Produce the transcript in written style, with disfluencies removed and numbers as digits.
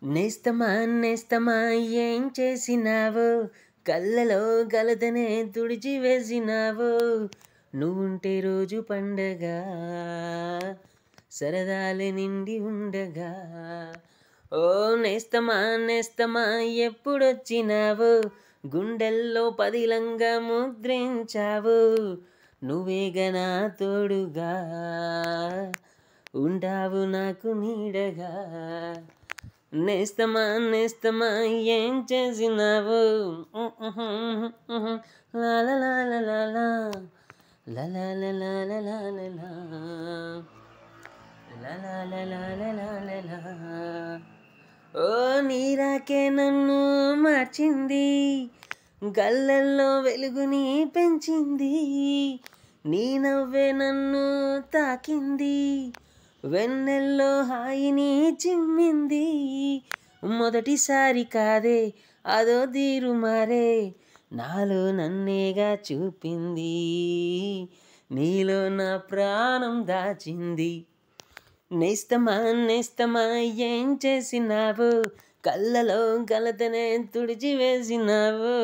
నేస్తమా నేస్తమా ఏం చేసినావో, కళ్ళలో గలతనే తుడిచివేసినావో, నువ్వుంటే రోజు పండగ సరదాలే నిండి ఉండగా. ఓ నేస్తమా నేస్తమా ఎప్పుడొచ్చినావో, గుండెల్లో పదిలంగా ముద్రించావు, నువ్వేగా నా తోడుగా ఉంటావు నాకు నీడగా. నేస్తమా నేస్తమా ఏం చేసినావు, లాలలాలలాలా, లలాలలాలలాలలా, లలాలలాలలాలలా. ఓ నీరాకే నన్ను మార్చింది, గల్లల్లో వెలుగుని పెంచింది, నీ నవ్వే నన్ను తాకింది, వెన్నెల్లో హాయిని చిమ్మింది. మొదటిసారి కాదే అదో తీరు మారే, నాలో నన్నేగా చూపింది, నీలో నా ప్రాణం దాచింది. నేస్తమా నేస్తమా ఏం చేసినావు, కళ్ళలో గలతనే తుడిచివేసినావు.